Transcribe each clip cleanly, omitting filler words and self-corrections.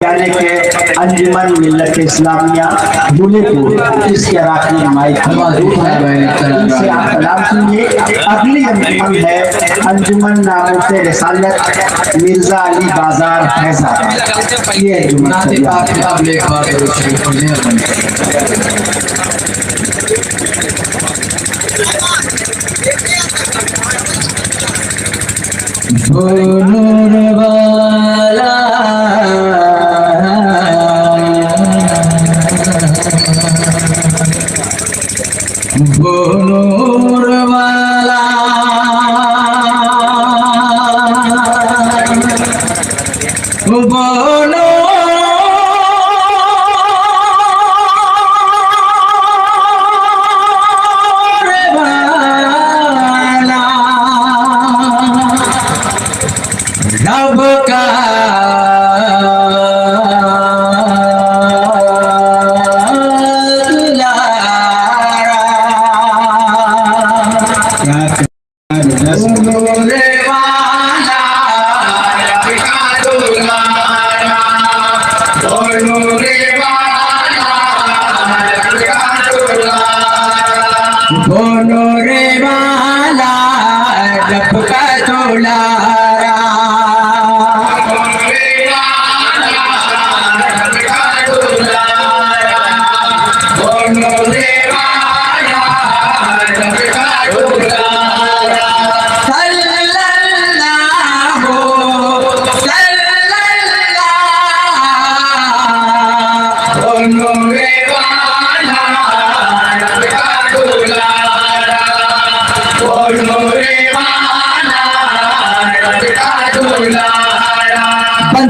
यानी कि अंजुमन मिल्लत इस्लामिया बुलेपुर इसके अराकीन माइक इनसे आप कलाम सुनिए। अगली अंजुमन है अंजुमन नामों से रिसालत मिर्जा अली बाजार फैजाबाद। ये अंजुमन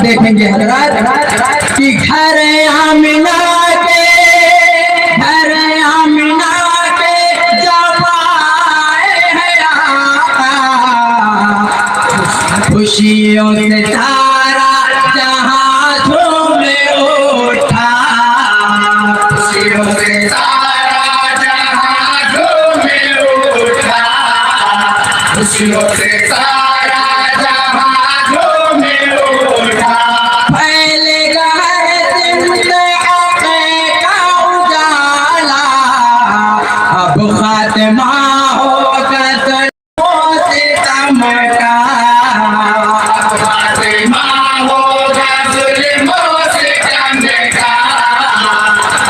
देखेंगे हजरात कि घर आमिना के जब आए हैं आका, खुशियों से सारा जहां झूमे उठा, खुशियों से सारा जहां झूमे उठा, खुशियों से सारा जहां झूमे उठा। फैलेगा है जिंदगी का उजाला, अब खात्मा होगा जुल्मों से चमका, खात्मा होगा जुल्मों से चमका,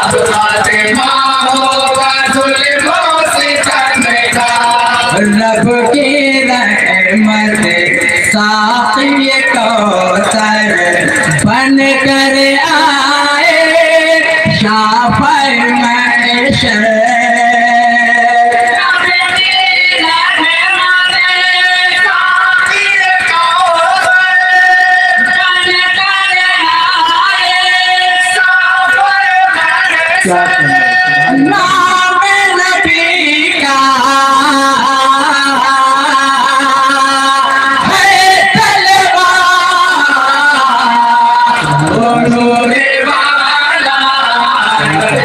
अब खात्मा होगा जुल्मों से चमका। रब की रहमत साक़ी कौसर बन कर आए शाफ़र महशर। नाम नबी का है तलवार, नूरे वाला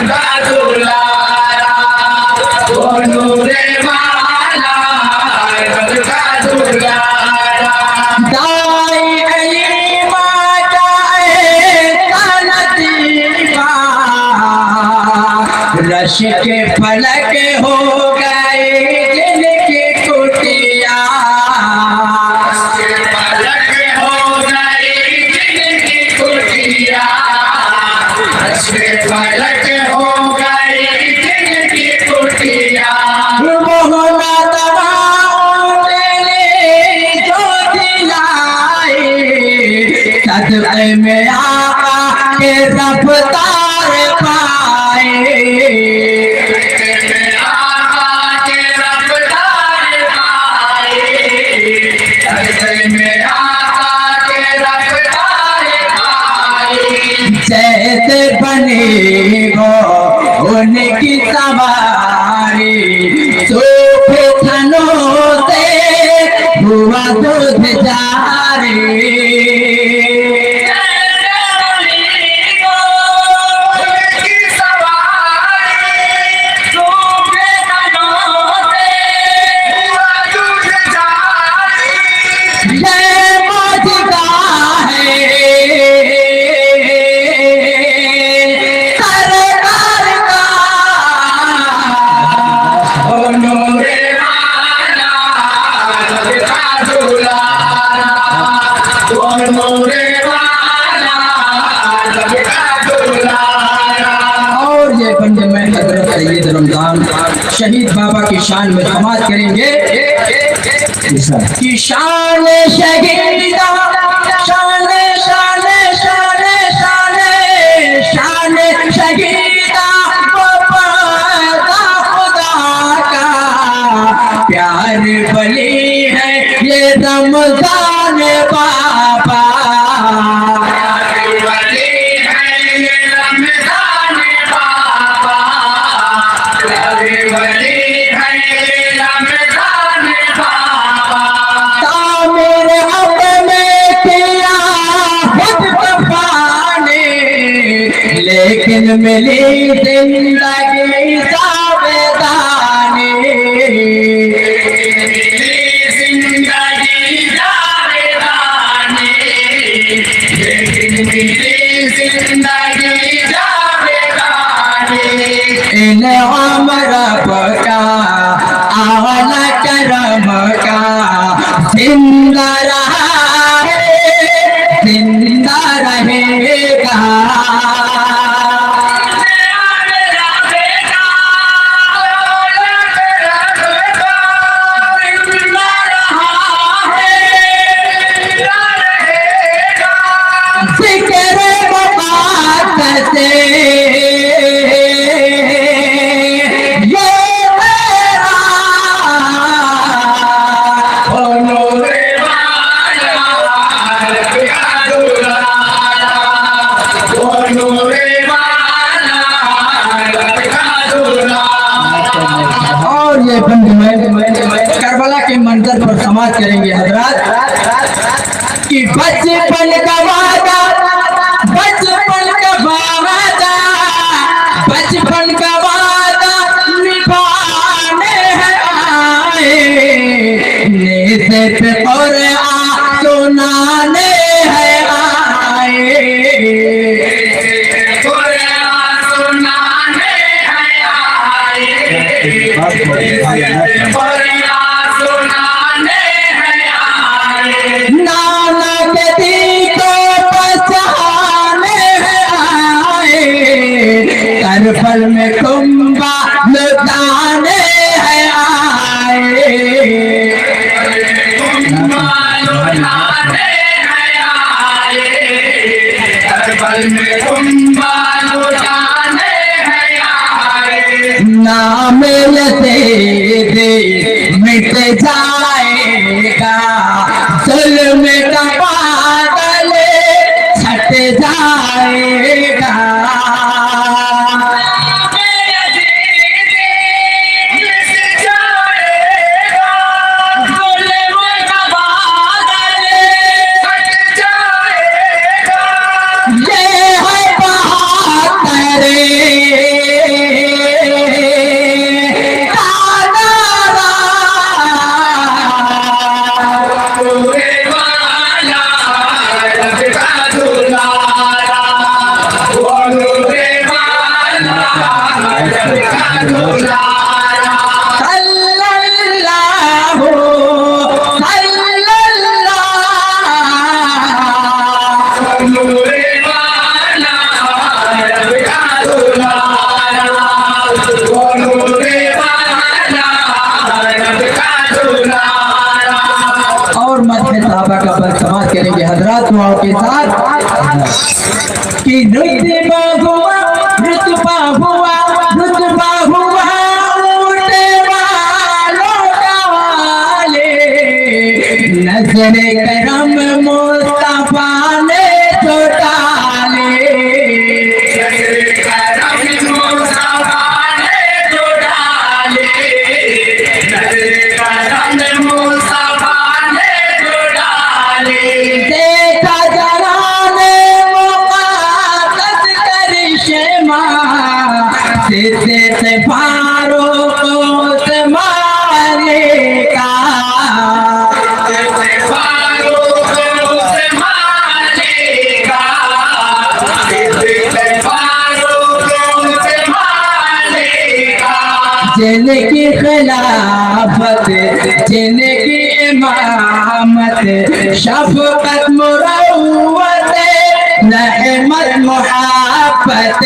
का दुलारा, नूरे वाला का दुलारा। दाई इल्म जाए तलतीफा, रश के फलक हो गए जिनकी कुटिया, फलक हो गई जिनकी कुटिया, फलक हो गई जिनकी कुटिया। मोहना दवाओं जो दिलाए, सदक़े में आका के रफ्तार पाए, जैसे बने हो उनकी सवारी, सूखे थनों से हुआ दूध जारी। ये मौजूदा है की शान में समाज करेंगे कि शान शहीदा शान शान शान शान शान शहीदा खुदा का प्यार बली है ये रमजान बाबा लेकिन मिली जिंदगी जावेदानी इन अमर का आला करम का जिंदा रहा है जिंदा रहेगा करबला के मंजर पर समाज करेंगे हजरत कि बचपन का वादा बचपन का वादा बचपन का वादा निभाने है आए नेज़े पे और सुनाने है नाना के दी को पहचाने है आए करबल में कुंबा लुटाने है आए नाम यज़ीदी मिट जाएगा जुल्म का बादल छट जाएगा और मध्य साहबा का बल समाज करेंगे हजरत दुआओं के साथ कि रुतबा हुआ रुतबा हुआ रुतबा हुआ ऊंटे वालों का वाले नजर करम मुस्तफा ने तो डाले से फारूक उस्मानी का जिनकी खिलाफत जिनकी इमामत शफकत मुरव्वत रहमत मुहब्बत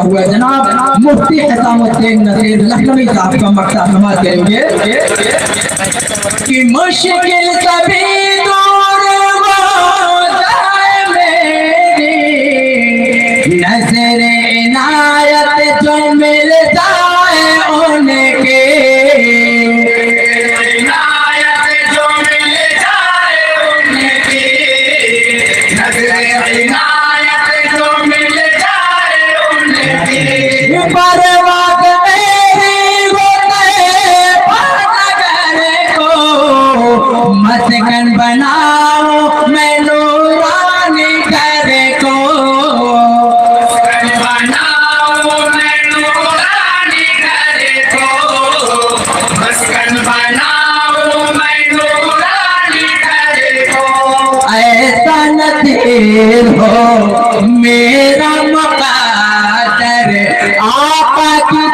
हुआ जनाब मुफ्ती हिसामुद्दीन नसीर लखनवी साहब का मकसद समाज करेंगे कि मुश्किल कभी दूर हो जाए मेरी नजर इनायत जो मिल जाए उनके इनायत जो मिल जाए उनके नजर इनायत जो मिल जाए उनके परवाज़ मेरी होते पागल को मस्कन बनाओ मैं नूरानी घर को बनाओ मैं नूरानी घर को मस्कन बनाओ मैं नूरानी घर को ऐसा नज़ीर हो मेरा मुक़द्दर आपा की